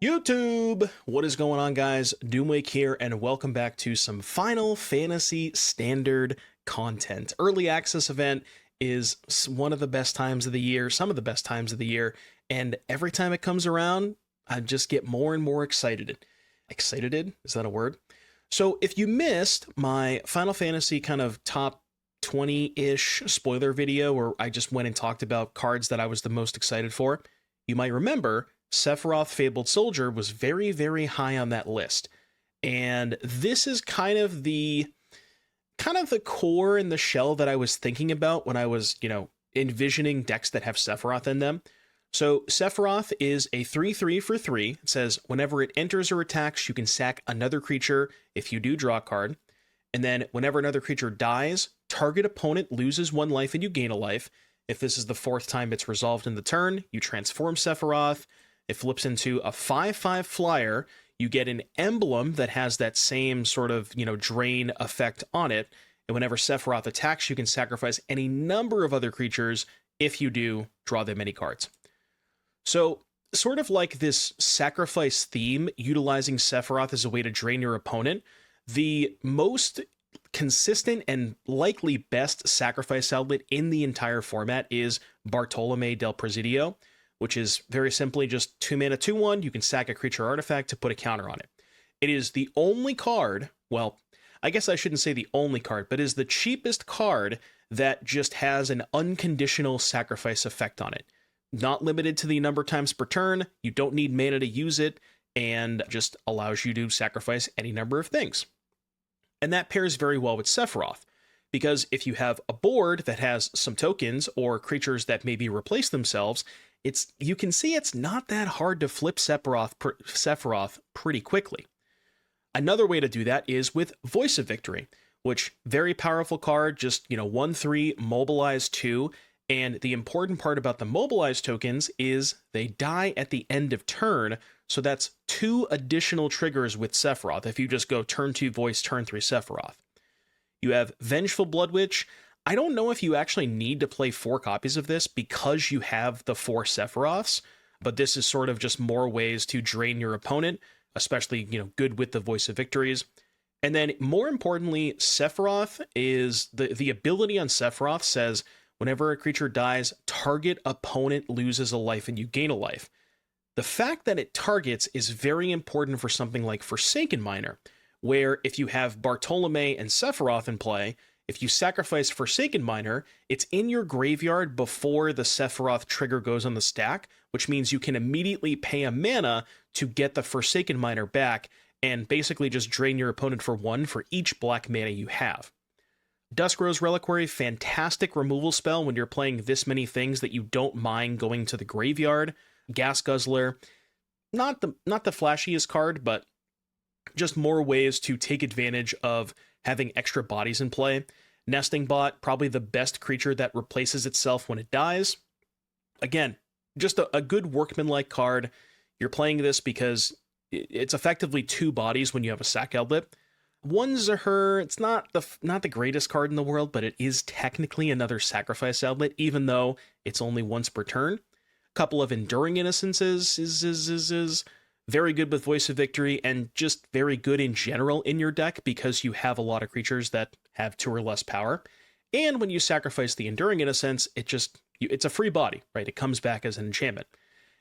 YouTube! What is going on, guys? Doomwake here, and welcome back to some Final Fantasy Standard content. Early access event is one of the best times of the year, some of the best times of the year, and every time it comes around, I just get more and more excited. Excited? Is that a word? So if you missed my Final Fantasy kind of top 20-ish spoiler video where I just went and talked about cards that I was the most excited for, you might remember Sephiroth Fabled Soldier was very, very high on that list. And this is kind of the core and the shell that I was thinking about when I was, envisioning decks that have Sephiroth in them. So Sephiroth is a 3/3 for 3. It says whenever it enters or attacks, you can sack another creature. If you do, draw a card. And then whenever another creature dies, target opponent loses 1 life and you gain a life. If this is the 4th time it's resolved in the turn, you transform Sephiroth. It flips into a 5/5 flyer. You get an emblem that has that same sort of, drain effect on it. And whenever Sephiroth attacks, you can sacrifice any number of other creatures. If you do, draw them many cards. So, sort of like this sacrifice theme, utilizing Sephiroth as a way to drain your opponent, the most consistent and likely best sacrifice outlet in the entire format is Bartolomé del Presidio, which is very simply just 2 mana 2/1. You can sack a creature or artifact to put a counter on it. It is the only card, well, I guess I shouldn't say the only card, but is the cheapest card that just has an unconditional sacrifice effect on it. Not limited to the number of times per turn, you don't need mana to use it, and just allows you to sacrifice any number of things. And that pairs very well with Sephiroth, because if you have a board that has some tokens or creatures that maybe replace themselves, you can see it's not that hard to flip Sephiroth pretty quickly. Another way to do that is with Voice of Victory, which very powerful card, just 1/3, mobilize 2, and the important part about the mobilize tokens is they die at the end of turn, so that's 2 additional triggers with Sephiroth if you just go turn 2 Voice, turn 3 Sephiroth. You have Vengeful Bloodwitch. I don't know if you actually need to play 4 copies of this because you have the 4 Sephiroths, but this is sort of just more ways to drain your opponent, especially, good with the Voice of Victories. And then more importantly, Sephiroth is the ability on Sephiroth says whenever a creature dies, target opponent loses a life and you gain a life. The fact that it targets is very important for something like Forsaken Miner, where if you have Bartolomé and Sephiroth in play, if you sacrifice Forsaken Miner, it's in your graveyard before the Sephiroth trigger goes on the stack, which means you can immediately pay a mana to get the Forsaken Miner back and basically just drain your opponent for 1 for each black mana you have. Dusk Reliquary, fantastic removal spell when you're playing this many things that you don't mind going to the graveyard. Gas Guzzler, not the flashiest card, but just more ways to take advantage of having extra bodies in play. Nesting Bot, probably the best creature that replaces itself when it dies. Again, just a good workmanlike card. You're playing this because it's effectively 2 bodies when you have a sack outlet. One Zahur, it's not the greatest card in the world, but it is technically another sacrifice outlet, even though it's only once per turn. Couple of Enduring Innocences is very good with Voice of Victory, and just very good in general in your deck because you have a lot of creatures that have 2 or less power. And when you sacrifice the Enduring Innocence, it's a free body, right? It comes back as an enchantment.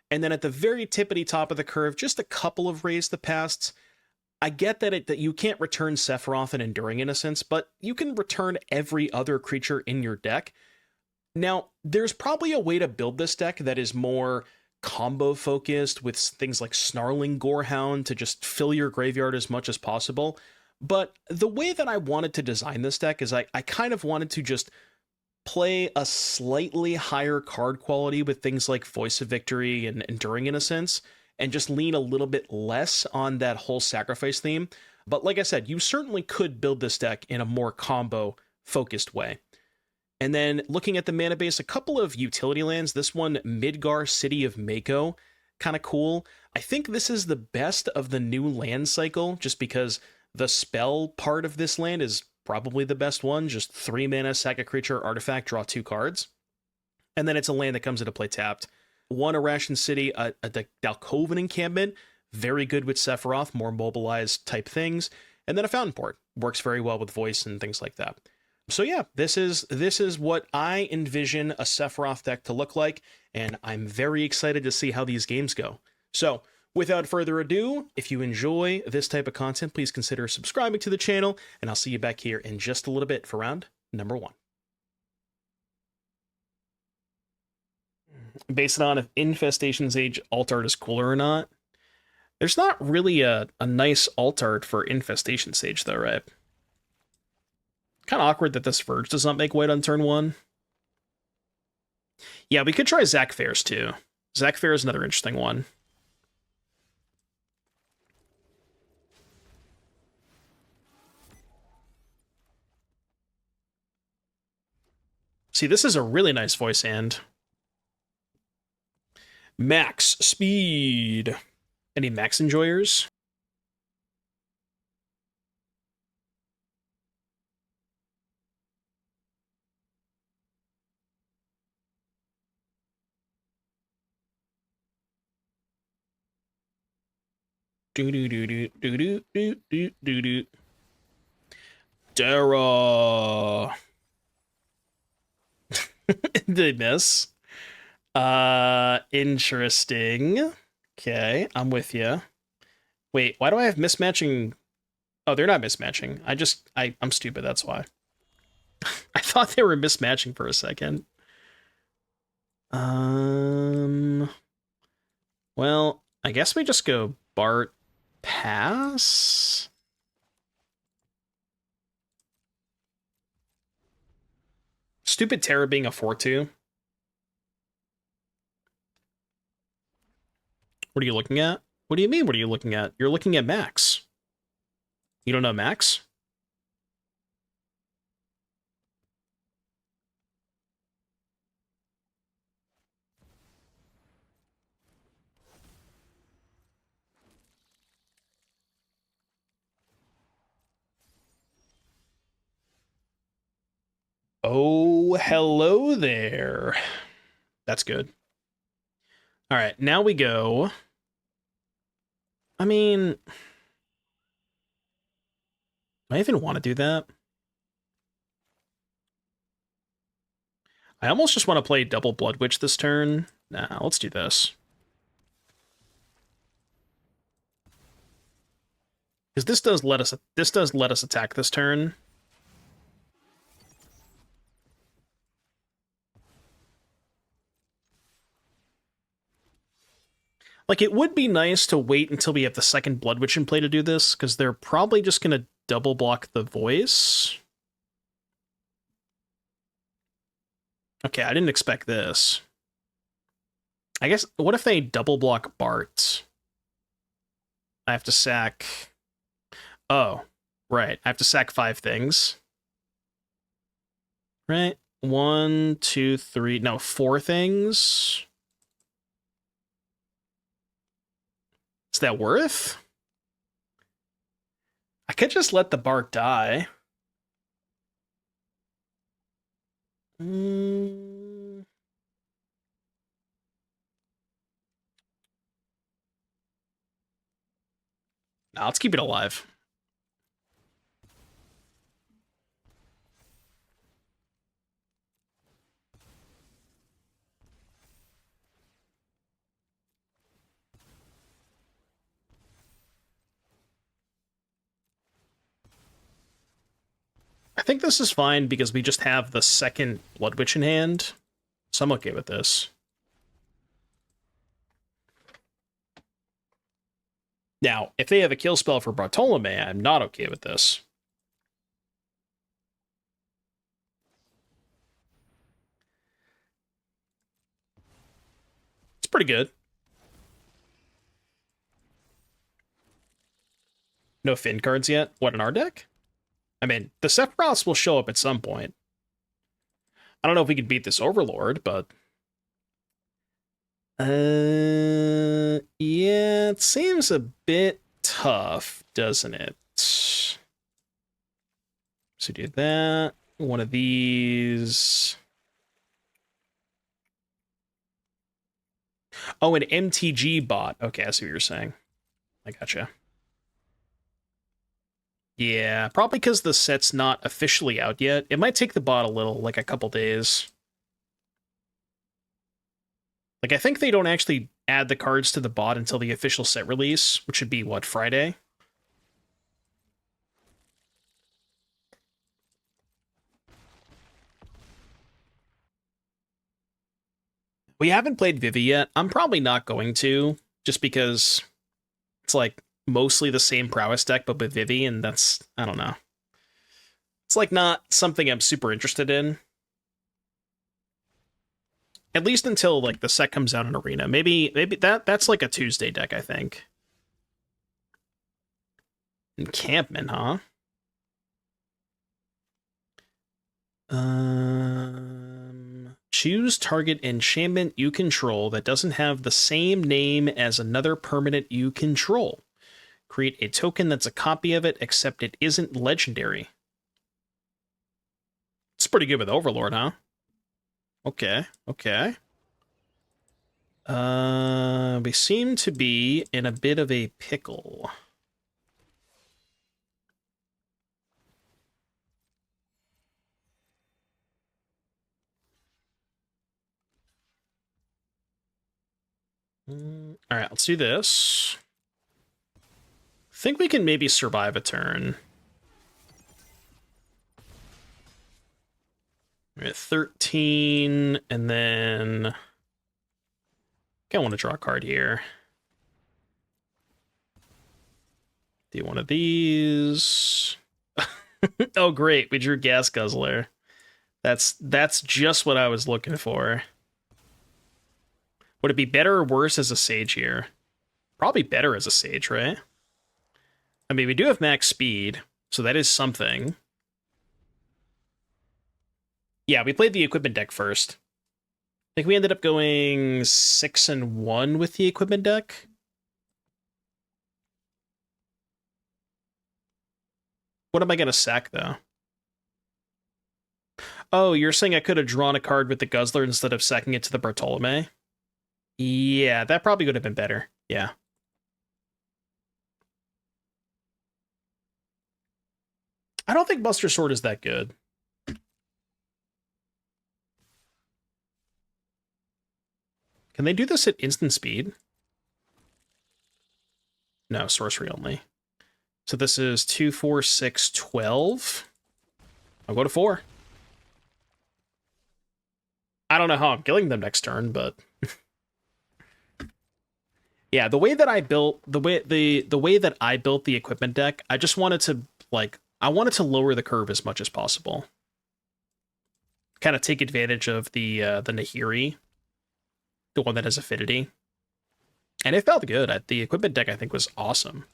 And then at the very tippity top of the curve, just a couple of Raise the Pasts. I get that you can't return Sephiroth and Enduring Innocence, but you can return every other creature in your deck. Now, there's probably a way to build this deck that is more combo focused with things like Snarling Gorehound to just fill your graveyard as much as possible. But the way that I wanted to design this deck is I kind of wanted to just play a slightly higher card quality with things like Voice of Victory and Enduring Innocence, and just lean a little bit less on that whole sacrifice theme. But like I said, you certainly could build this deck in a more combo focused way. And then looking at the mana base, a couple of utility lands. This one, Midgar, City of Mako, kind of cool. I think this is the best of the new land cycle, just because the spell part of this land is probably the best one. Just 3 mana, sack a creature, artifact, draw 2 cards. And then it's a land that comes into play tapped. 1 Arashin City, a Dalkovan Encampment, very good with Sephiroth, more mobilized type things, and then a Fountainport works very well with voice and things like that. So yeah, this is what I envision a Sephiroth deck to look like, and I'm very excited to see how these games go. So without further ado, if you enjoy this type of content, please consider subscribing to the channel, and I'll see you back here in just a little bit for round number 1. Based on if Infestation Sage alt art is cooler or not. There's not really a nice alt art for Infestation Sage though, right? Kind of awkward that this Verge does not make white on turn 1. Yeah, we could try Zakfair's too. Zakfair is another interesting one. See, this is a really nice voice hand. Max speed. Any max enjoyers? Do do do do do do do do do do. Dara. Did I miss? Interesting. Okay, I'm with you. Wait, why do I have mismatching? Oh, they're not mismatching. I'm stupid, that's why. I thought they were mismatching for a second. Well, I guess we just go Bart pass. Stupid Terror being a 4/2. What are you looking at? What do you mean, what are you looking at? You're looking at Max. You don't know Max? Oh, hello there. That's good. All right, now we go. I mean, I even want to do that. I almost just want to play double Bloodwitch this turn. Nah, let's do this. Because this does let us attack this turn. Like, it would be nice to wait until we have the second Bloodwitch in play to do this, because they're probably just going to double block the voice. Okay, I didn't expect this. I guess, what if they double block Bart? I have to sack... Oh, right. I have to sack 5 things. Right? 1, 2, 3... No, 4 things? Is that worth? I could just let the Bart die. No, let's keep it alive. I think this is fine because we just have the second Bloodwitch in hand. So I'm okay with this. Now, if they have a kill spell for Bartolomé, I'm not okay with this. It's pretty good. No Finn cards yet? What, in our deck? I mean, the Sephiroths will show up at some point. I don't know if we can beat this Overlord, but... yeah, it seems a bit tough, doesn't it? So do that. One of these. Oh, an MTG bot. Okay, I see what you're saying. I gotcha. Yeah, probably because the set's not officially out yet. It might take the bot a little, like a couple days. Like, I think they don't actually add the cards to the bot until the official set release, which would be, what, Friday? We haven't played Vivi yet. I'm probably not going to, just because it's like mostly the same prowess deck, but with Vivi, and that's, I don't know. It's like not something I'm super interested in. At least until like the set comes out in Arena. Maybe that's like a Tuesday deck, I think. Encampment, huh? Choose target enchantment you control that doesn't have the same name as another permanent you control. Create a token that's a copy of it, except it isn't legendary. It's pretty good with Overlord, huh? Okay, okay. We seem to be in a bit of a pickle. All right, let's do this. I think we can maybe survive a turn. We're at 13, and then I want to draw a card here. Do one of these. Oh, great. We drew Gas Guzzler. That's just what I was looking for. Would it be better or worse as a Sage here? Probably better as a Sage, right? I mean, we do have max speed, so that is something. Yeah, we played the equipment deck first. I think we ended up going 6-1 with the equipment deck. What am I going to sack, though? Oh, you're saying I could have drawn a card with the Guzzler instead of sacking it to the Bartolomé? Yeah, that probably would have been better. Yeah. I don't think Buster Sword is that good. Can they do this at instant speed? No, sorcery only. So this is 2, 4, 6, 12. I'll go to 4. I don't know how I'm killing them next turn, but yeah, the way that I built the way that I built the equipment deck, I just wanted to I wanted to lower the curve as much as possible. Kind of take advantage of the Nahiri, the one that has affinity. And it felt good. The equipment deck, I think, was awesome.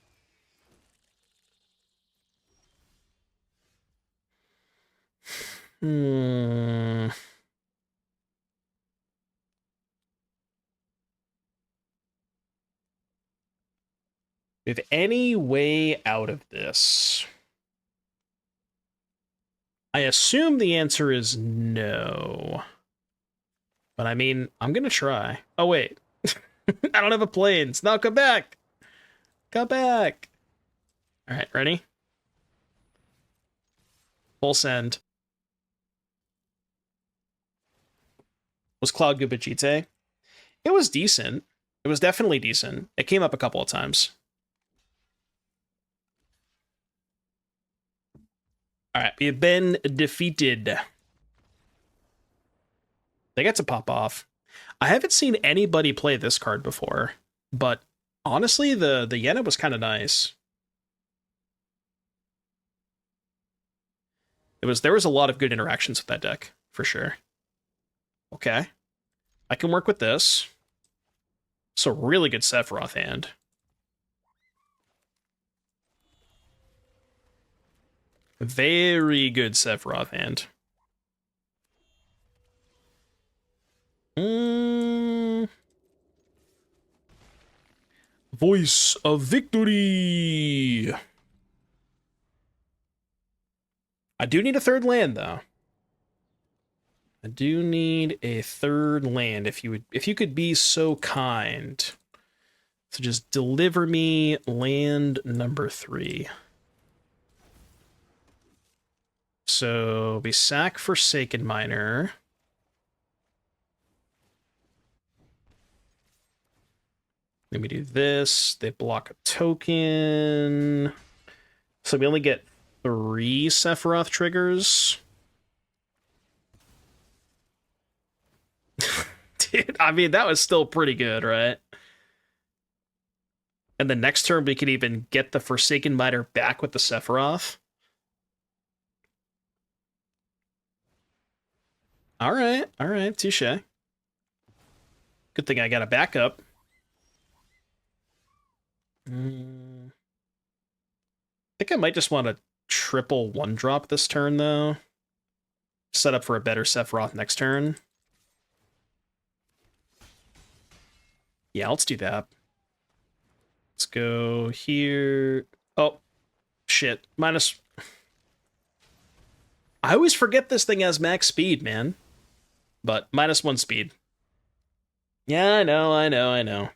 If any way out of this, I assume the answer is no. But I mean, I'm gonna try. Oh, wait. I don't have a planes. No, come back. Come back. All right, ready? Full send. Was Cloud good Vegeta? It was decent. It was definitely decent. It came up a couple of times. All right, we have been defeated. They get to pop off. I haven't seen anybody play this card before, but honestly, the Yenna was kind of nice. There was a lot of good interactions with that deck, for sure. Okay. I can work with this. So really good Sephiroth hand. Very good Sephiroth hand. Voice of Victory! I do need a third land, though. I do need a third land, if you could be so kind. So just deliver me land number 3. So we sack Forsaken Miner. Let me do this. They block a token. So we only get 3 Sephiroth triggers. Dude, I mean, that was still pretty good, right? And the next turn, we could even get the Forsaken Miner back with the Sephiroth. All right, touche. Good thing I got a backup. I think I might just want to triple 1-drop this turn, though. Set up for a better Sephiroth next turn. Yeah, let's do that. Let's go here. Oh, shit. Minus... I always forget this thing has max speed, man. But -1 speed. Yeah, I know.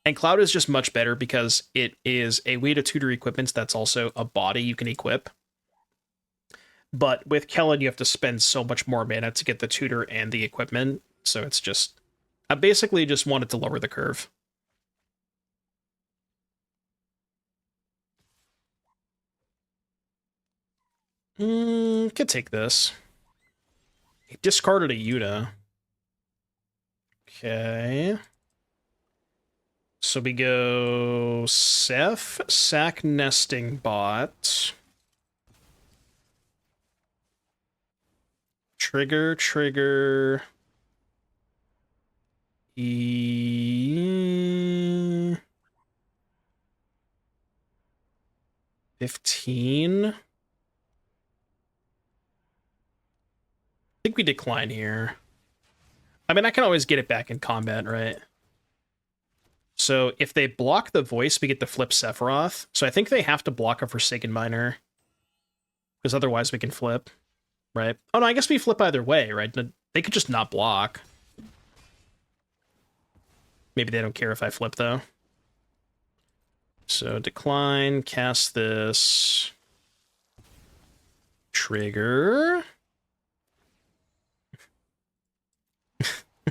And Cloud is just much better because it is a way to tutor equipments that's also a body you can equip. But with Kellen, you have to spend so much more mana to get the tutor and the equipment. So it's just... I basically just wanted to lower the curve. Could take this. He discarded a Yuta. Okay. So we go Seth, sack nesting bot. Trigger. 15. I think we decline here. I mean, I can always get it back in combat, right? So if they block the voice, we get to flip Sephiroth. So I think they have to block a Forsaken Miner. Because otherwise we can flip, right? Oh no, I guess we flip either way, right? They could just not block. Maybe they don't care if I flip, though. So decline, cast this. Trigger.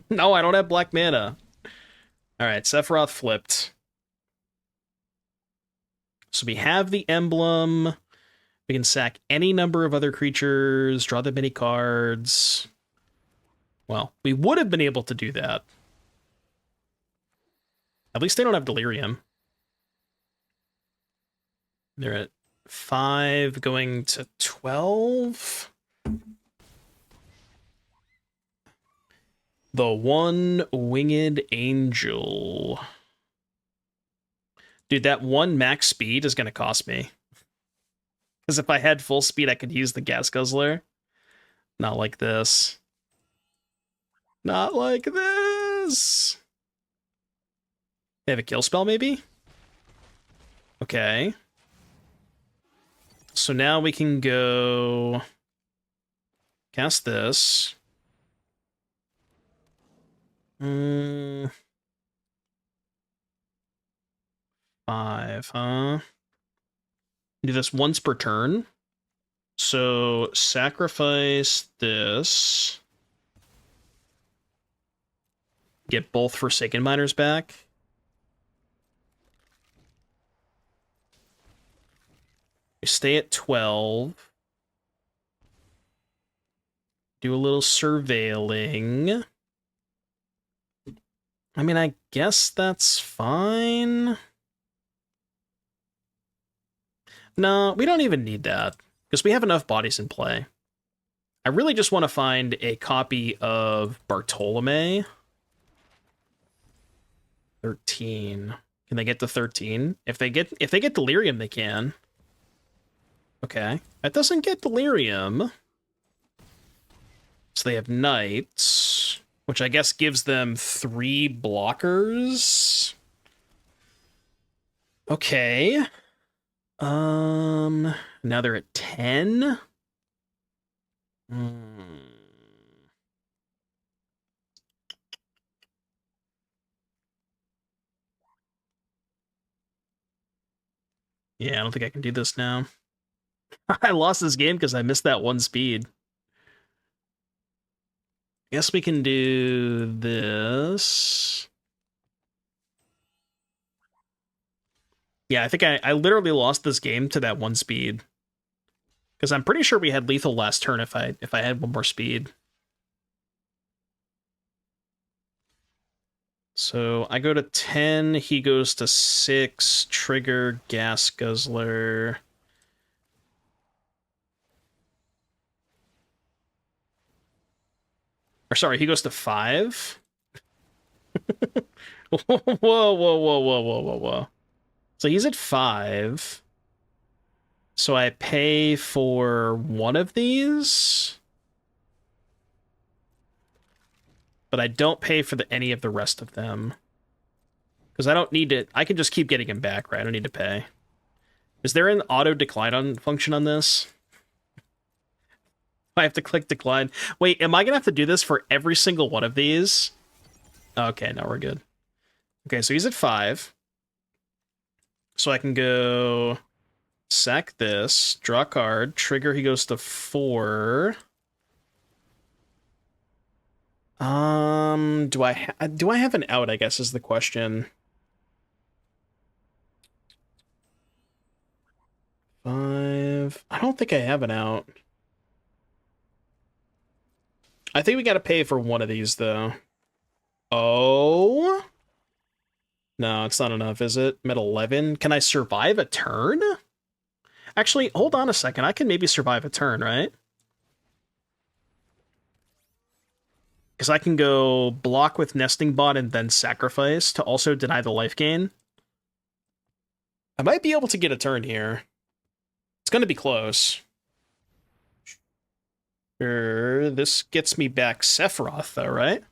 No, I don't have black mana. Alright, Sephiroth flipped. So we have the emblem. We can sack any number of other creatures, draw the many cards. Well, we would have been able to do that. At least they don't have Delirium. They're at 5, going to 12. The One-Winged Angel. Dude, that 1 max speed is going to cost me. Because if I had full speed, I could use the Gas Guzzler. Not like this. Not like this! They have a kill spell, maybe? Okay. So now we can go... cast this. 5, huh? Do this once per turn. So sacrifice this. Get both Forsaken Miners back. We stay at 12. Do a little surveilling. I mean, I guess that's fine. No, we don't even need that, because we have enough bodies in play. I really just want to find a copy of Bartolomé. 13. Can they get to 13? If they get Delirium, they can. Okay. That doesn't get Delirium. So they have Knights, which I guess gives them 3 blockers. Okay. Now they're at 10. Yeah, I don't think I can do this now. I lost this game because I missed that one speed. Guess we can do this. Yeah, I think I literally lost this game to that one speed. Because I'm pretty sure we had lethal last turn if I had one more speed. So I go to 10, he goes to 6, trigger, gas guzzler. Or sorry, he goes to 5. Whoa, whoa, whoa, whoa, whoa, whoa, whoa. So he's at 5. So I pay for one of these. But I don't pay for any of the rest of them. Because I don't need to... I can just keep getting him back, right? I don't need to pay. Is there an auto decline function on this? I have to click decline. Wait, am I going to have to do this for every single one of these? Okay, no, we're good. Okay, so he's at 5. So I can go... sack this, draw a card, trigger, he goes to 4. Do I have an out, I guess, is the question. 5. I don't think I have an out. I think we gotta pay for one of these, though. Oh? No, it's not enough, is it? I'm at 11. Can I survive a turn? Actually, hold on a second. I can maybe survive a turn, right? Because I can go block with Nesting Bot and then sacrifice to also deny the life gain. I might be able to get a turn here. It's going to be close. Sure, this gets me back Sephiroth, though, right?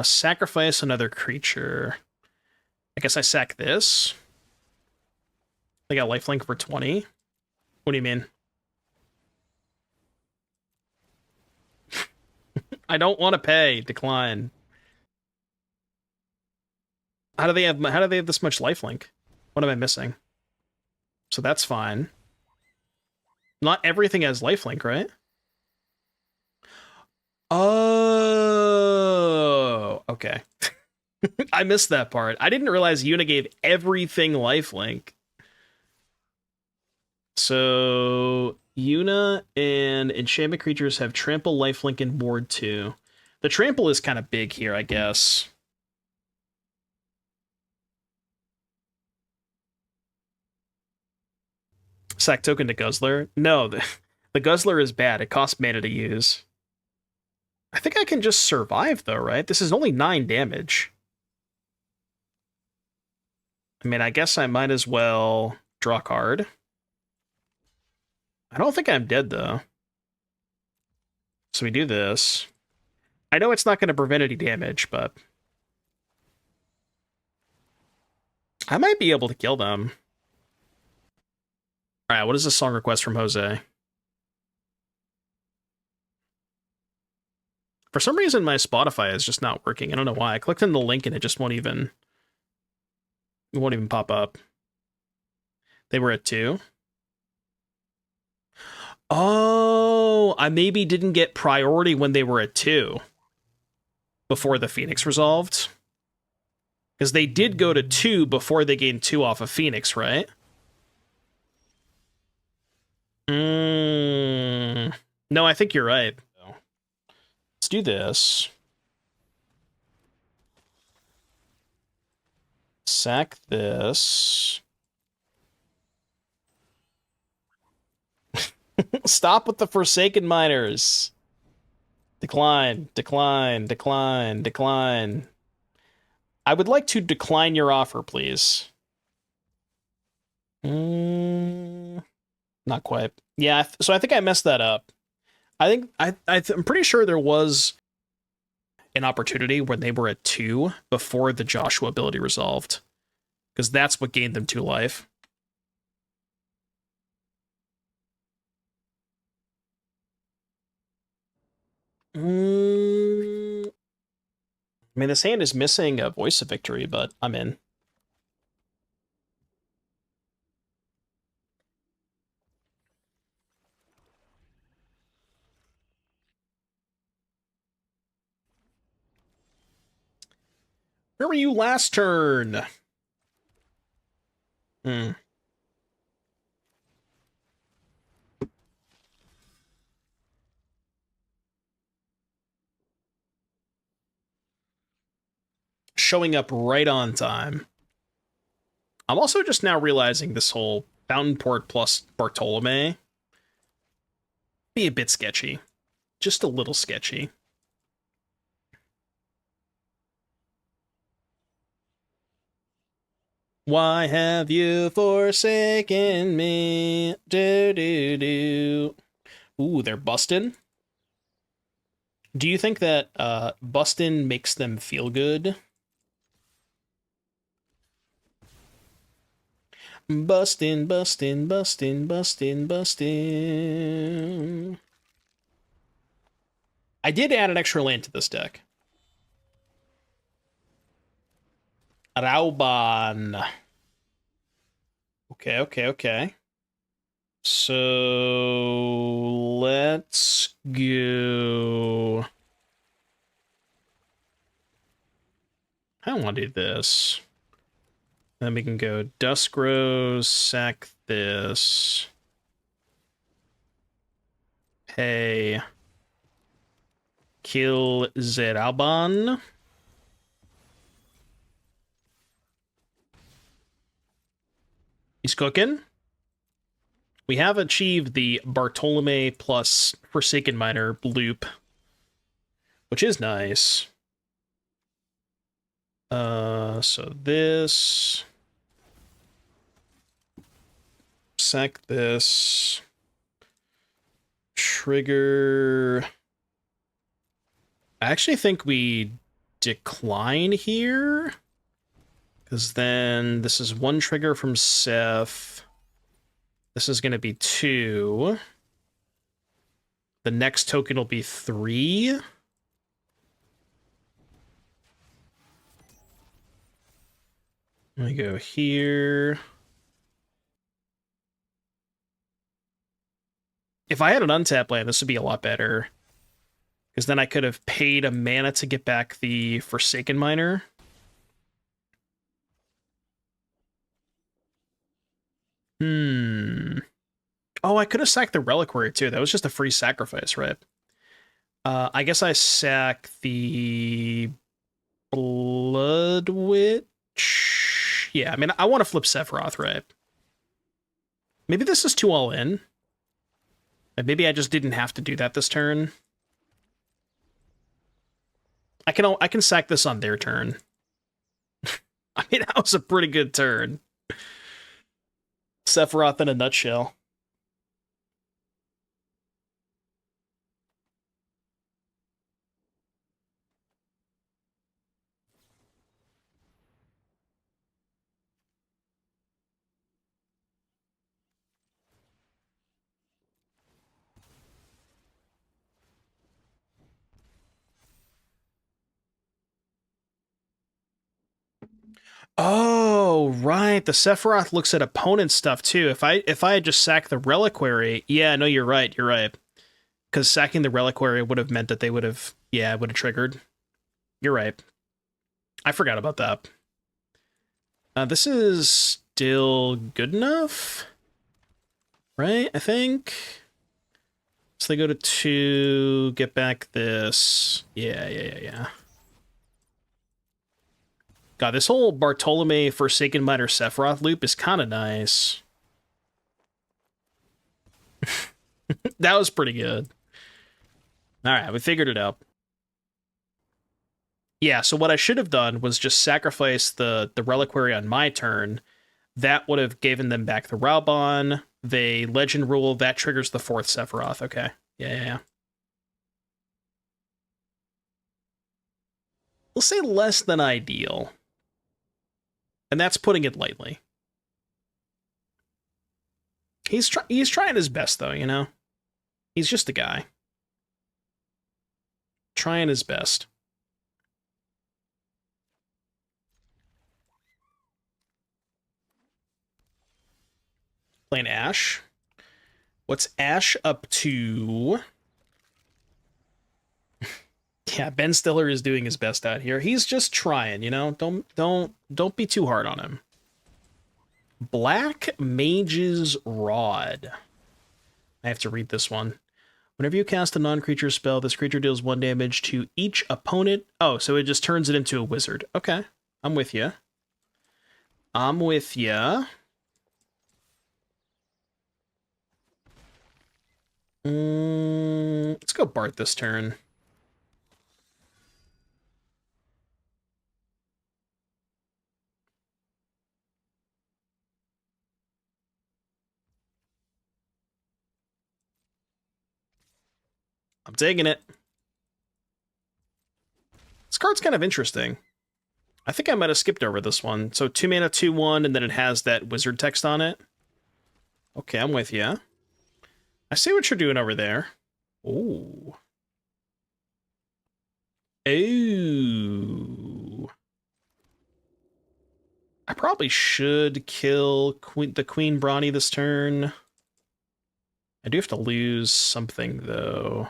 Sacrifice another creature. I guess I sack this. I got lifelink for 20. What do you mean? I don't want to pay. Decline. How do they have this much lifelink? What am I missing? So that's fine. Not everything has lifelink, right? Oh, okay. I missed that part. I didn't realize Yuna gave everything lifelink. So Yuna and enchantment creatures have trample, lifelink, and ward 2. The trample is kind of big here, I guess. Sack token to Guzzler. No, the Guzzler is bad. It costs mana to use. I think I can just survive, though, right? This is only 9 damage. I mean, I guess I might as well draw a card. I don't think I'm dead, though. So we do this. I know it's not going to prevent any damage, but... I might be able to kill them. Alright, what is this song request from Jose? For some reason, my Spotify is just not working. I don't know why. I clicked on the link and it just won't even pop up. They were at 2. Oh, I maybe didn't get priority when they were at 2 before the Phoenix resolved. Because they did go to 2 before they gained 2 off of Phoenix, right? No, I think you're right. Let's do this. Sack this. Stop with the Forsaken Miners. Decline, decline, decline, decline. I would like to decline your offer, please. Not quite. Yeah, so I think I messed that up. I'm pretty sure there was an opportunity when they were at 2 before the Joshua ability resolved. Because that's what gained them 2 life. I mean, this hand is missing a Voice of Victory, but I'm in. Where were you last turn? Showing up right on time. I'm also just now realizing this whole Fountainport plus Bartolomé be a bit sketchy. Just a little sketchy. Why have you forsaken me? Do. Ooh, they're bustin'. Do you think that bustin' makes them feel good? Bustin', bustin', bustin', bustin', bustin'. I did add an extra land to this deck. Rauban. Okay. So let's go. I don't want to do this. Then we can go Dusk Rose, sack this. Pay. Kill Zeralban. He's cooking. We have achieved the Bartolomé plus Forsaken Miner loop, which is nice. So this. Sack this. Trigger. I actually think we decline here. Because then this is one trigger from Seth. This is going to be 2. The next token will be 3. Let me go here. If I had an untap land, this would be a lot better. Because then I could have paid a mana to get back the Forsaken Miner. Oh, I could have sacked the Reliquary too. That was just a free sacrifice, right? I guess I sack the Bloodwitch. Yeah, I mean, I want to flip Sephiroth, right? Maybe this is too all in. Maybe I just didn't have to do that this turn. I can sack this on their turn. I mean, that was a pretty good turn. Sephiroth in a nutshell. Oh, right. The Sephiroth looks at opponent stuff too. If I had just sacked the Reliquary, yeah, no, you're right. You're right. Because sacking the Reliquary would have meant that they would have, yeah, it would have triggered. You're right. I forgot about that. This is still good enough, right? I think. So they go to 2, get back this. Yeah. God, this whole Bartolomé Forsaken Miner Sephiroth loop is kind of nice. That was pretty good. All right, we figured it out. Yeah, so what I should have done was just sacrifice the Reliquary on my turn. That would have given them back the Raubon. They Legend Rule, that triggers the 4th Sephiroth. Okay. Yeah. We'll say less than ideal. And that's putting it lightly. He's trying his best, though, you know? He's just a guy. Trying his best. playing Ash. What's Ash up to? Yeah, Ben Stiller is doing his best out here. He's just trying, you know? Don't be too hard on him. Black Mage's Rod. I have to read this one. Whenever you cast a non-creature spell, this creature deals 1 damage to each opponent. Oh, so it just turns it into a wizard. Okay, I'm with you. I'm with you. Let's go Bart this turn. I'm taking it. This card's kind of interesting. I think I might have skipped over this one. So 2 mana, 2/1, and then it has that wizard text on it. Okay, I'm with you. I see what you're doing over there. Ooh. Ooh. I probably should kill the Queen Brawny this turn. I do have to lose something, though.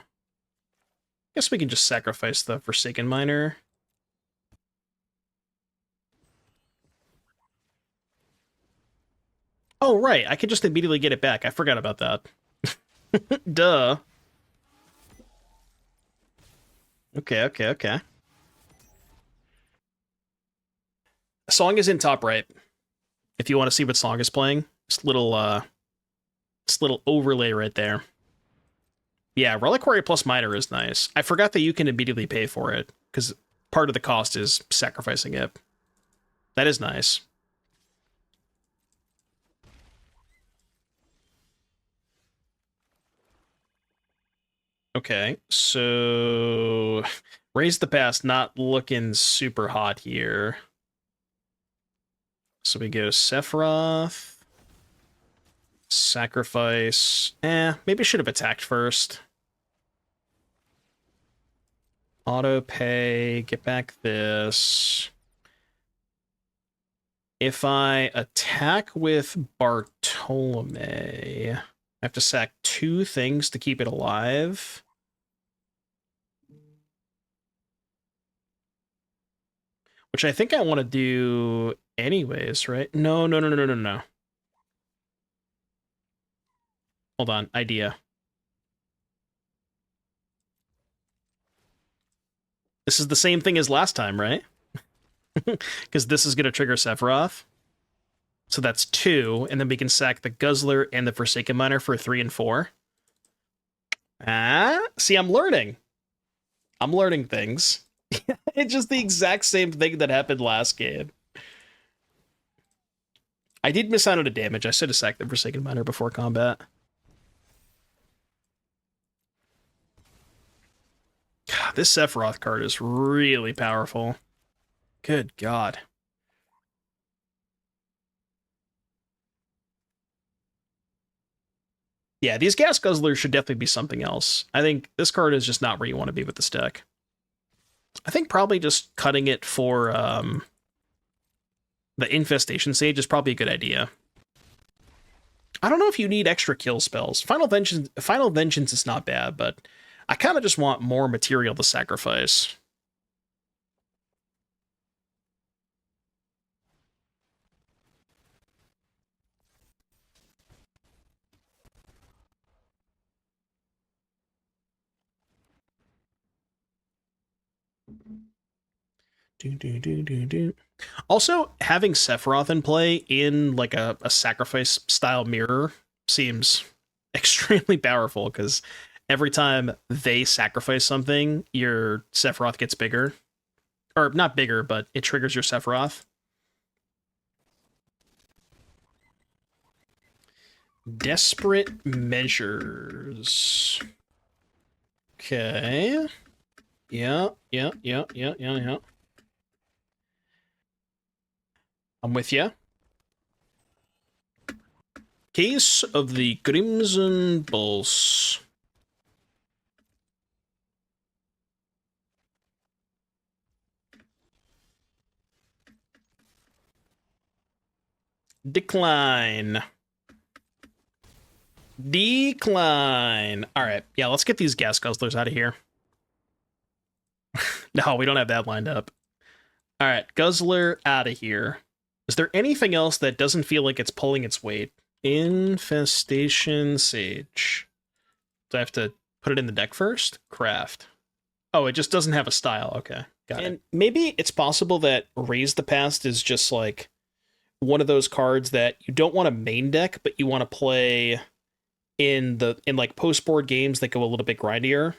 Guess we can just sacrifice the Forsaken Miner. Oh, right. I can just immediately get it back. I forgot about that. Duh. Okay. A song is in top right. If you want to see what song is playing, this little overlay right there. Yeah, Reliquary plus Miner is nice. I forgot that you can immediately pay for it, because part of the cost is sacrificing it. That is nice. Okay, so Raise the Past not looking super hot here. So we go Sephiroth. Sacrifice. Maybe I should have attacked first. Auto pay, get back this. If I attack with Bartolomé, I have to sack 2 things to keep it alive. Which I think I want to do anyways, right? No. Hold on, idea. This is the same thing as last time, right? Because this is going to trigger Sephiroth. So that's 2, and then we can sack the Guzzler and the Forsaken Miner for 3 and 4. See, I'm learning. I'm learning things. It's just the exact same thing that happened last game. I did miss out on a damage. I should have sacked the Forsaken Miner before combat. God, this Sephiroth card is really powerful. Good God. Yeah, these Gas Guzzlers should definitely be something else. I think this card is just not where you want to be with this deck. I think probably just cutting it for the Infestation Sage is probably a good idea. I don't know if you need extra kill spells. Final Vengeance is not bad, but I kind of just want more material to sacrifice. Also, having Sephiroth in play in like a sacrifice style mirror seems extremely powerful, because every time they sacrifice something, your Sephiroth gets bigger. Or not bigger, but it triggers your Sephiroth. Desperate Measures. Okay. Yeah. I'm with you. Case of the Crimson Pulse. Decline. Decline. All right. Yeah, let's get these gas guzzlers out of here. No, we don't have that lined up. All right, guzzler out of here. Is there anything else that doesn't feel like it's pulling its weight? Infestation Sage. Do I have to put it in the deck first? Craft. Oh, it just doesn't have a style. Okay, got it. And maybe it's possible that Raise the Past is just like one of those cards that you don't want to main deck, but you want to play in like post-board games that go a little bit grindier.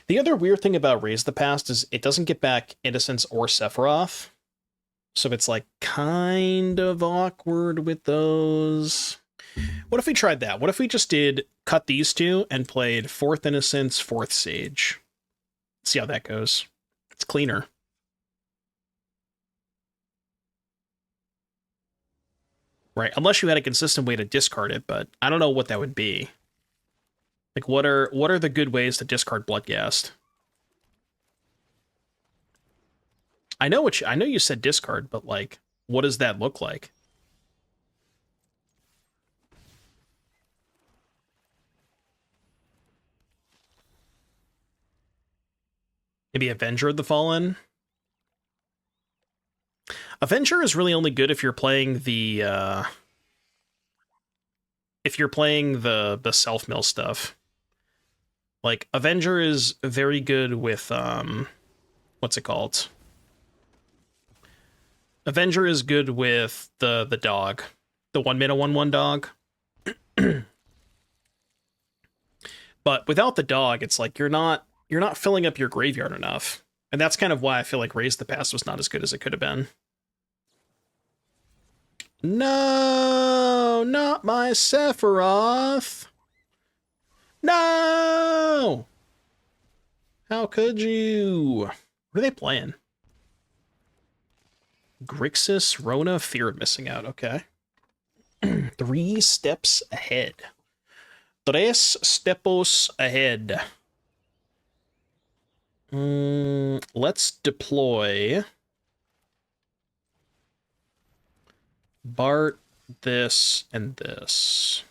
The other weird thing about Raise the Past is it doesn't get back Innocence or Sephiroth. So it's like kind of awkward with those. What if we tried that? What if we just did cut these two and played 4th Innocence, 4th Sage? See how that goes. It's cleaner. Right, unless you had a consistent way to discard it, but I don't know what that would be. Like, what are the good ways to discard Bloodghast? I know you said discard, but like, what does that look like? Maybe Avenger of the Fallen? Avenger is really only good if you're playing the self-mill stuff. Like, Avenger is very good with, what's it called? Avenger is good with the dog. The 1-mana 1/1 dog. But without the dog, it's like you're not filling up your graveyard enough. And that's kind of why I feel like Raise the Past was not as good as it could have been. No, not my Sephiroth. No! How could you? What are they playing? Grixis, Rona, Fear of Missing Out. Okay. 3 steps ahead. Tres stepos ahead. Let's deploy Bart, this, and this.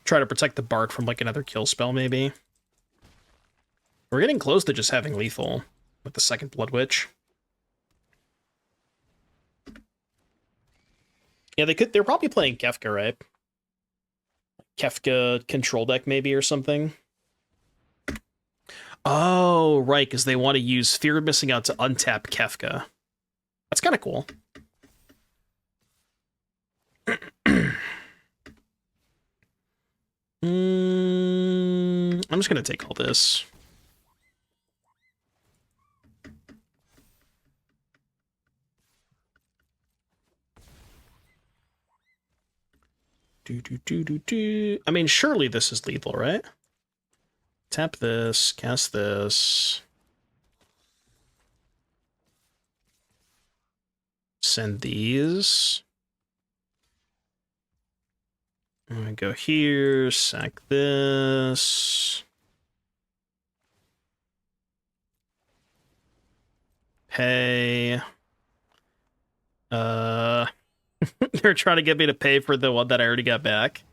Try to protect the Bart from like another kill spell, maybe. We're getting close to just having lethal with the second Bloodwitch. Yeah, they're probably playing Kefka, right? Kefka control deck, maybe, or something. Oh, right, because they want to use Fear of Missing Out to untap Kefka. That's kind of cool. I'm just going to take all this. I mean, surely this is lethal, right? Tap this, cast this. Send these. I'm gonna go here, sack this. Pay. You're trying to get me to pay for the one that I already got back.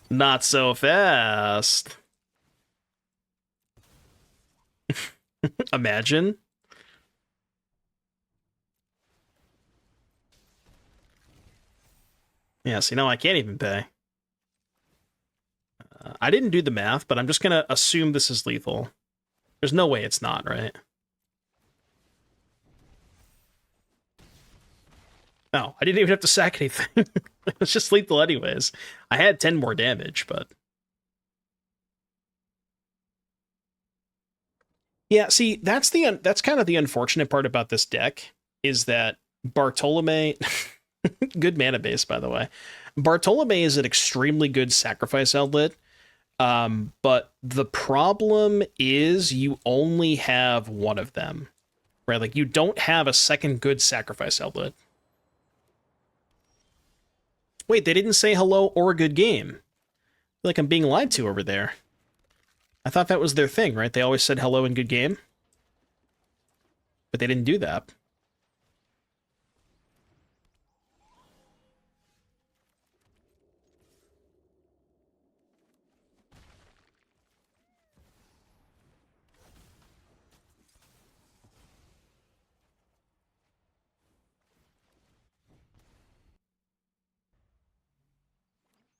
Not so fast. Imagine. Yeah, see, now I can't even pay. I didn't do the math, but I'm just going to assume this is lethal. There's no way it's not, right? No, I didn't even have to sack anything. It was just lethal anyways. I had 10 more damage, but... Yeah, see, that's kind of the unfortunate part about this deck, is that Bartolomé... Good mana base, by the way. Bartolomé is an extremely good sacrifice outlet, but the problem is you only have one of them, right? Like, you don't have a second good sacrifice outlet. Wait, they didn't say hello or a good game. I feel like I'm being lied to over there. I thought that was their thing, right? They always said hello and good game. But they didn't do that.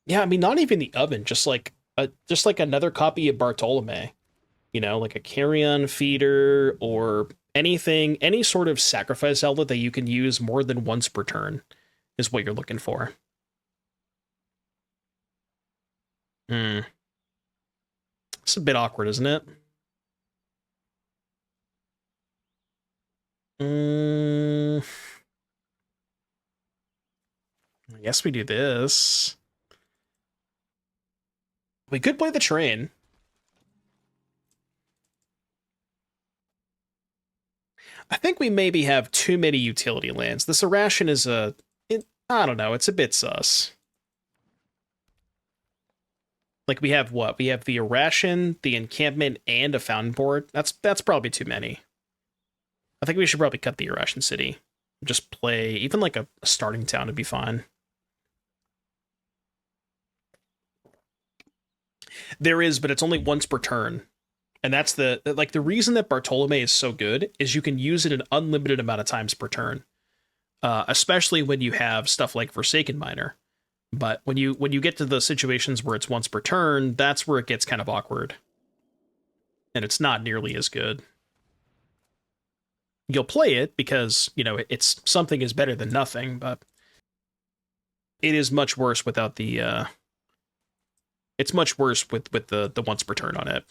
Yeah, I mean, not even the oven, just like another copy of Bartolomé. You know, like a carrion feeder or anything, any sort of sacrifice outlet that you can use more than once per turn is what you're looking for. Hmm. It's a bit awkward, isn't it? I guess we do this. We could play the train. I think we maybe have too many utility lands. This Arashin is I don't know, it's a bit sus. Like we have what? We have the Arashin, the Encampment, and a Fountainport. That's probably too many. I think we should probably cut the Arashin City. Just play even like a starting town would be fine. There is, but it's only once per turn. And that's the reason that Bartolomé is so good is you can use it an unlimited amount of times per turn. Especially when you have stuff like Forsaken Miner. But when you get to the situations where it's once per turn, that's where it gets kind of awkward. And it's not nearly as good. You'll play it because, you know, it's something is better than nothing, but it is much worse without the it's much worse with the once per turn on it.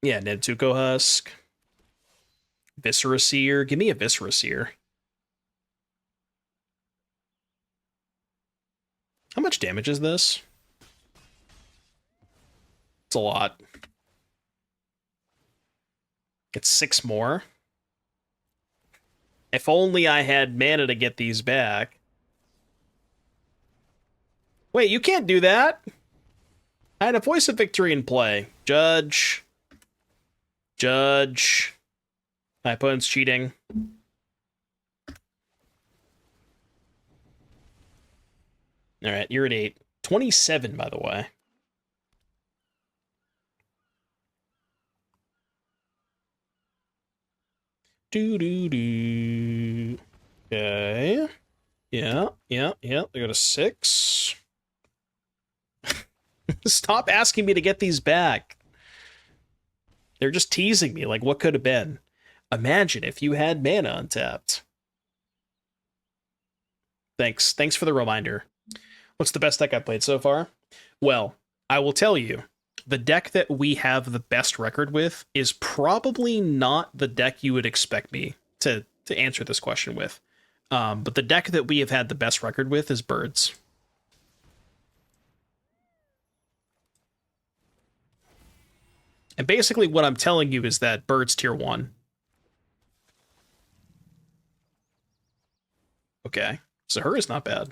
Yeah, Nedzuko Husk. Viscera Seer. Give me a Viscera Seer. How much damage is this? It's a lot. It's 6 more. If only I had mana to get these back. Wait, you can't do that. I had a Voice of Victory in play. Judge. My opponent's cheating. Alright, you're at 8. 27, by the way. Do. Okay. Yeah. I got a 6. Stop asking me to get these back. They're just teasing me, like what could have been. Imagine if you had mana untapped. Thanks for the reminder. What's the best deck I've played so far? Well, I will tell you, the deck that we have the best record with is probably not the deck you would expect me to answer this question with. But the deck that we have had the best record with is Birds. And basically what I'm telling you is that Birds tier 1. Okay. Zahur is not bad.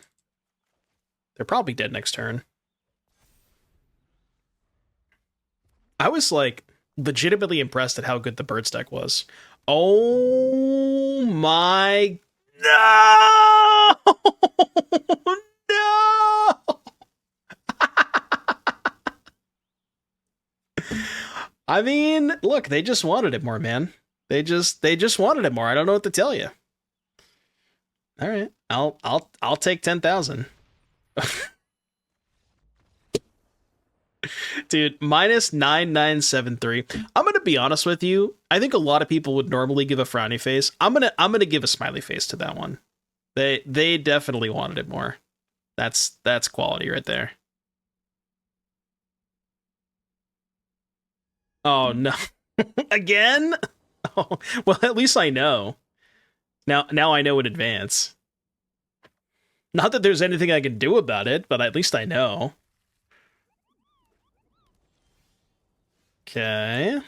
They're probably dead next turn. I was like legitimately impressed at how good the Birds deck was. Oh my no! No! I mean, look, they just wanted it more, man. They just wanted it more. I don't know what to tell you. All right, I'll take 10,000. Dude, minus 9973. I'm gonna be honest with you. I think a lot of people would normally give a frowny face. I'm gonna give a smiley face to that one. They definitely wanted it more. That's quality right there. Oh no. Again? Oh, well, at least I know. Now I know in advance. Not that there's anything I can do about it, but at least I know. Okay.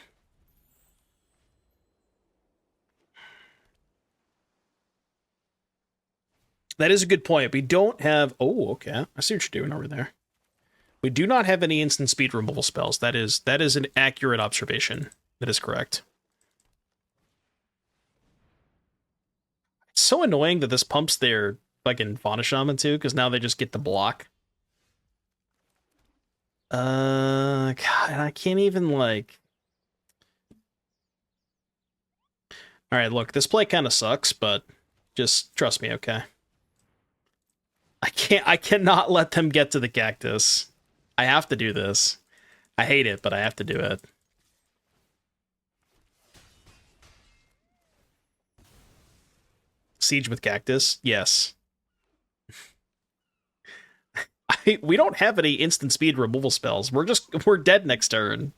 That is a good point. We don't have... Oh, okay. I see what you're doing over there. We do not have any instant speed removal spells. That is an accurate observation. That is correct. It's so annoying that this pumps their fucking Fauna Shaman too, because now they just get the block. God, I can't even, like... All right, look, this play kind of sucks, but just trust me, okay? I cannot let them get to the cactus. I have to do this. I hate it, but I have to do it. Siege with cactus? Yes. We don't have any instant speed removal spells. We're dead next turn.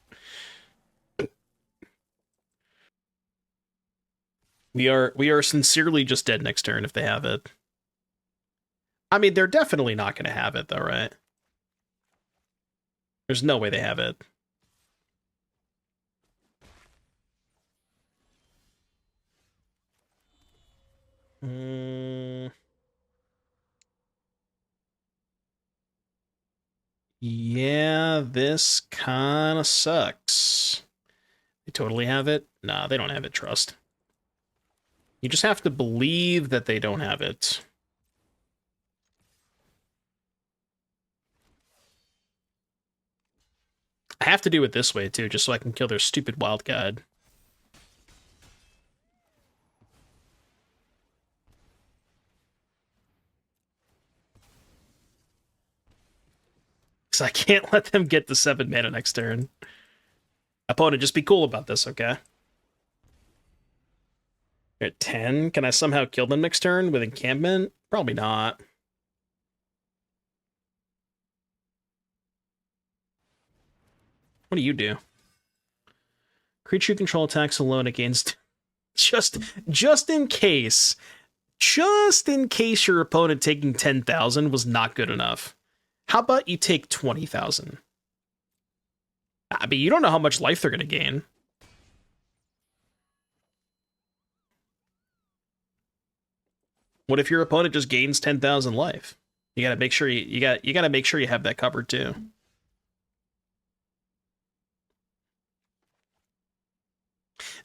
We are sincerely just dead next turn if they have it. I mean, they're definitely not going to have it though, right? There's no way they have it. Yeah, this kind of sucks. They totally have it? Nah, they don't have it, trust. You just have to believe that they don't have it. I have to do it this way, too, just so I can kill their stupid wild guide. Because I can't let them get the 7 mana next turn. Opponent, just be cool about this, okay? They're at 10? Can I somehow kill them next turn with Encampment? Probably not. What do you do? Creature you control attacks alone against... just in case. Just in case your opponent taking 10,000 was not good enough. How about you take 20,000? I mean, you don't know how much life they're going to gain. What if your opponent just gains 10,000 life? You got to make sure you got to make sure you have that covered too.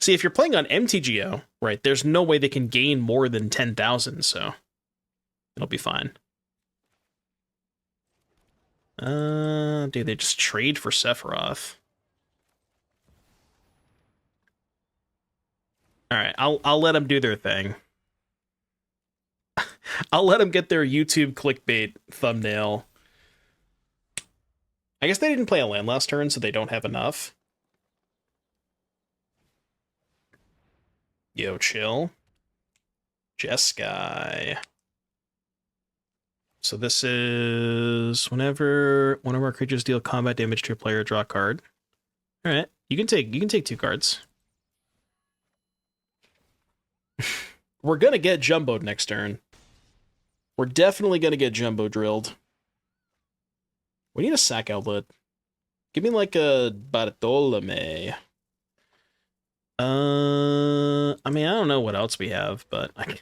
See, if you're playing on MTGO, right, there's no way they can gain more than 10,000, so it'll be fine. Dude, they just trade for Sephiroth. All right, I'll let them do their thing. I'll let them get their YouTube clickbait thumbnail. I guess they didn't play a land last turn, so they don't have enough. Yo, chill. Jeskai. So this is whenever one of our creatures deal combat damage to your player, draw a card. All right, you can take 2 cards. We're gonna get jumboed next turn. We're definitely gonna get jumbo drilled. We need a sack outlet. Give me like a Bartolomé. I mean, I don't know what else we have, but I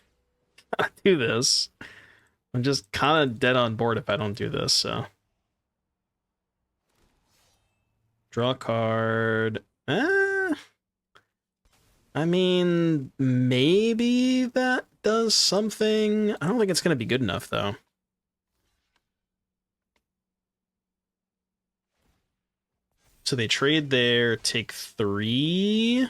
gotta do this. I'm just kind of dead on board if I don't do this, so. Draw a card. I mean, maybe that does something. I don't think it's going to be good enough, though. So they trade there, take 3.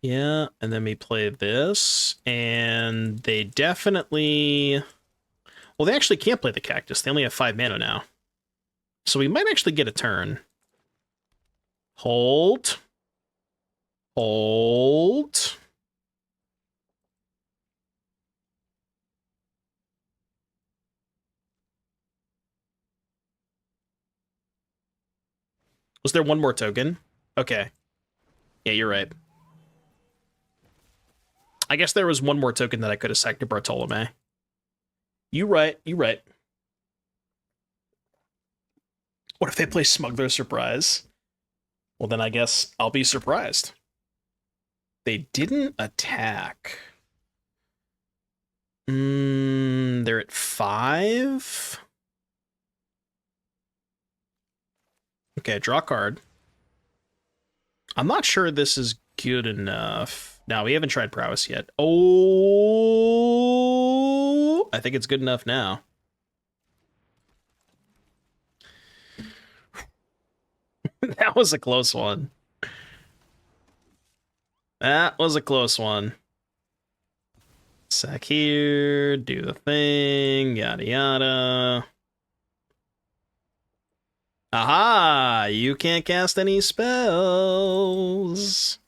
Yeah, and then we play this, and they definitely... Well, they actually can't play the cactus. They only have 5 mana now. So we might actually get a turn. Hold. Hold. Was there one more token? Okay. Yeah, you're right. I guess there was one more token that I could have sacked to Bartolomé. You right, you right. What if they play Smuggler Surprise? Well, then I guess I'll be surprised. They didn't attack. They're at 5? Okay, draw a card. I'm not sure this is good enough. No, we haven't tried prowess yet. Oh, I think it's good enough now. That was a close one. That was a close one. Sack here, do the thing, yada yada. Aha! You can't cast any spells.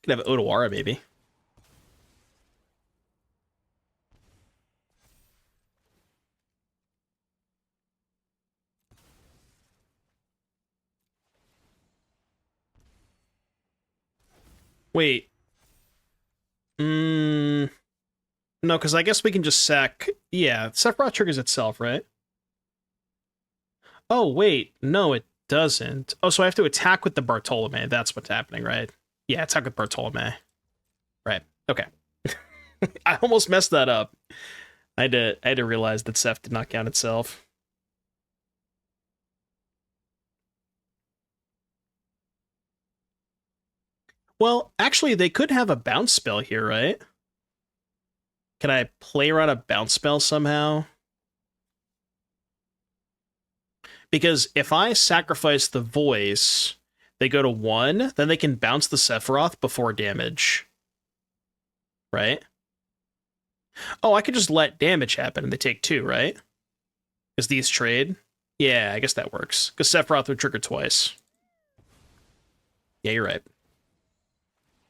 Could have Odawara, maybe. Wait. No, because I guess we can just sack... Yeah, Sephiroth triggers itself, right? Oh, wait. No, it doesn't. Oh, so I have to attack with the Bartolomé. That's what's happening, right? Yeah, attack with Bartolomé. Right. Okay. I almost messed that up. I had to realize that Seph did not count itself. Well, actually, they could have a bounce spell here, right? Can I play around a bounce spell somehow? Because if I sacrifice the voice, they go to 1, then they can bounce the Sephiroth before damage. Right? Oh, I could just let damage happen and they take 2, right? Because these trade? Yeah, I guess that works. Because Sephiroth would trigger twice. Yeah, you're right.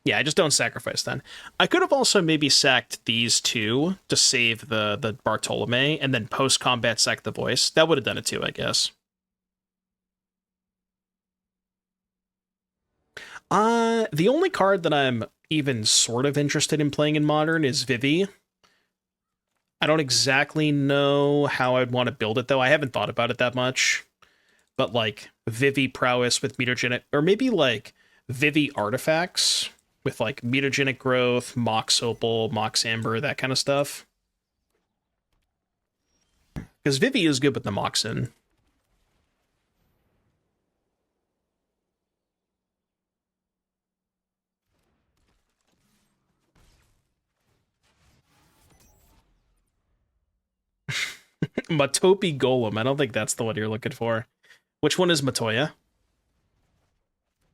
Yeah, I just don't sacrifice then. I could have also maybe sacked these 2 to save the Bartolomé, and then post-combat sack the voice. That would have done it too, I guess. The only card that I'm even sort of interested in playing in Modern is Vivi. I don't exactly know how I'd want to build it, though. I haven't thought about it that much. But, like, Vivi prowess with mutagenic... Or maybe, like, Vivi artifacts with, like, mutagenic growth, Mox Opal, Mox Amber, that kind of stuff. Because Vivi is good with the Moxen. Matopi Golem. I don't think that's the one you're looking for. Which one is Matoya?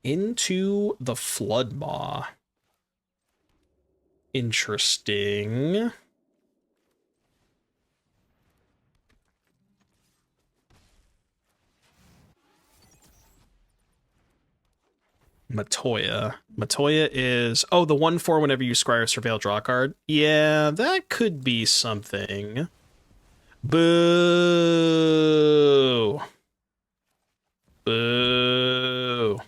Into the Floodmaw. Interesting. Matoya. Matoya is... Oh, the 1/4 whenever you scry or surveil draw card. Yeah, that could be something. Boo! Boo!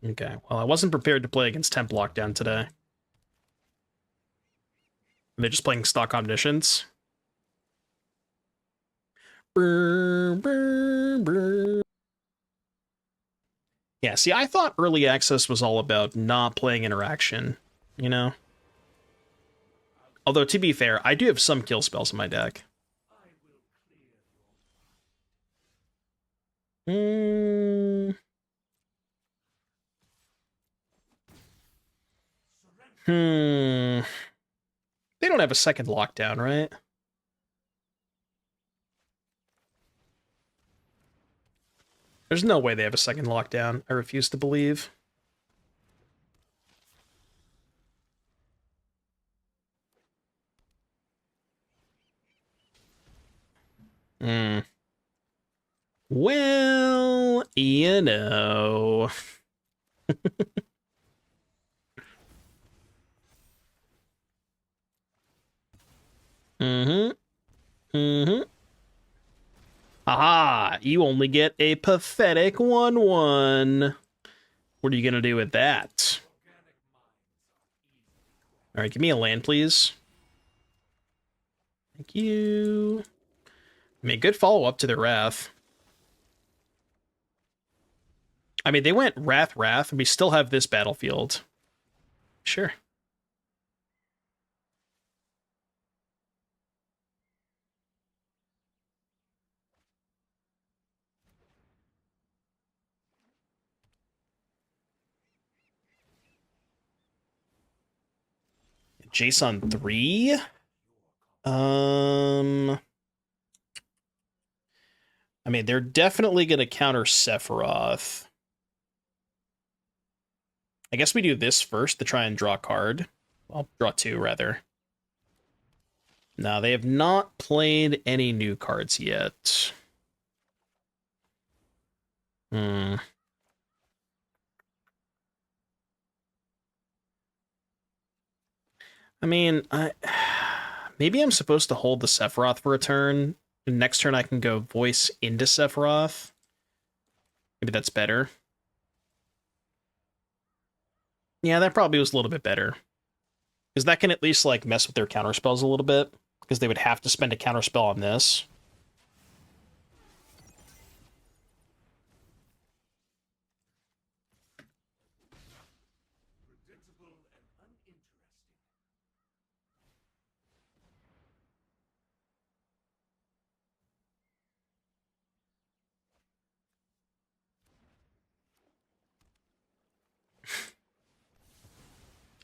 Okay, well, I wasn't prepared to play against Temp Lockdown today. They're just playing stock omniscience. Brr, brr, brr. Yeah, see, I thought early access was all about not playing interaction, you know? Although, to be fair, I do have some kill spells in my deck. Hmm. Hmm. They don't have a second lockdown, right? There's no way they have a second lockdown. I refuse to believe. Hmm. Well, you know. Mm-hmm. Mm-hmm. Aha! You only get a pathetic 1/1. What are you gonna do with that? Alright, give me a land, please. Thank you. I mean, good follow-up to their Wrath. I mean, they went Wrath, Wrath, and we still have this battlefield. Sure. Jason 3? I mean, they're definitely going to counter Sephiroth. I guess we do this first to try and draw a card. I'll draw 2, rather. No, they have not played any new cards yet. I mean, maybe I'm supposed to hold the Sephiroth for a turn. Next turn I can go voice into Sephiroth. Maybe that's better. Yeah, that probably was a little bit better. Because that can at least, like, mess with their counterspells a little bit. Because they would have to spend a counterspell on this.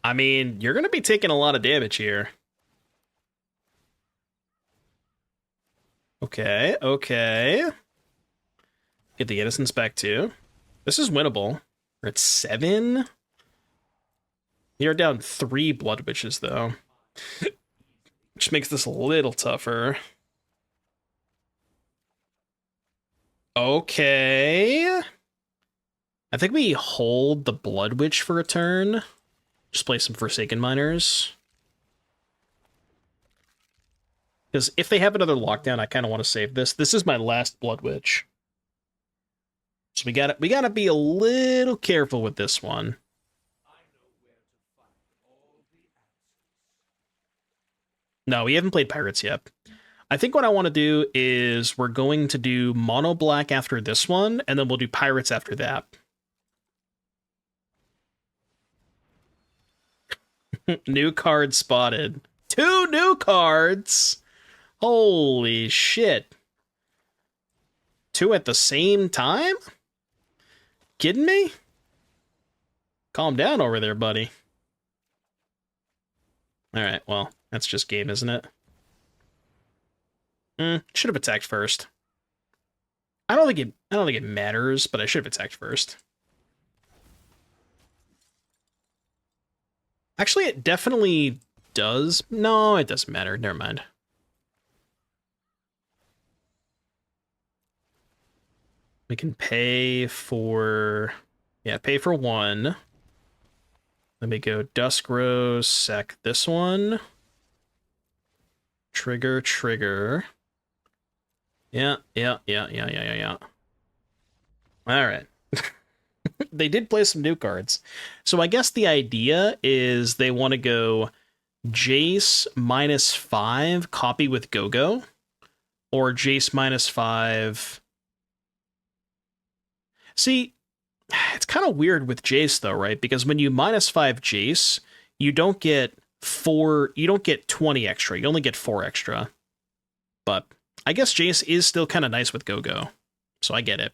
I mean, you're going to be taking a lot of damage here. Okay, okay. Get the Innocence back too. This is winnable. We're at 7. You're down 3 Blood Witches, though. Which makes this a little tougher. Okay. I think we hold the Blood Witch for a turn. Just play some Forsaken Miners. Because if they have another lockdown, I kind of want to save this. This is my last Blood Witch. So we gotta be a little careful with this one. No, we haven't played Pirates yet. I think what I want to do is we're going to do Mono Black after this one, and then we'll do Pirates after that. New card spotted. 2 new cards! Holy shit. 2 at the same time? Kidding me? Calm down over there, buddy. Alright, well, that's just game, isn't it? Should have attacked first. I don't think it matters, but I should have attacked first. Actually, it definitely does. No, it doesn't matter. Never mind. We can pay for... Yeah, pay for 1. Let me go Dusk Rose, sack this one. Trigger, trigger. Yeah. Alright. They did play some new cards. So I guess the idea is they want to go Jace -5, copy with Go-Go, or Jace -5. See, it's kind of weird with Jace though, right? Because when you -5 Jace, you don't get 20 extra. You only get 4 extra. But I guess Jace is still kind of nice with Go-Go. So I get it.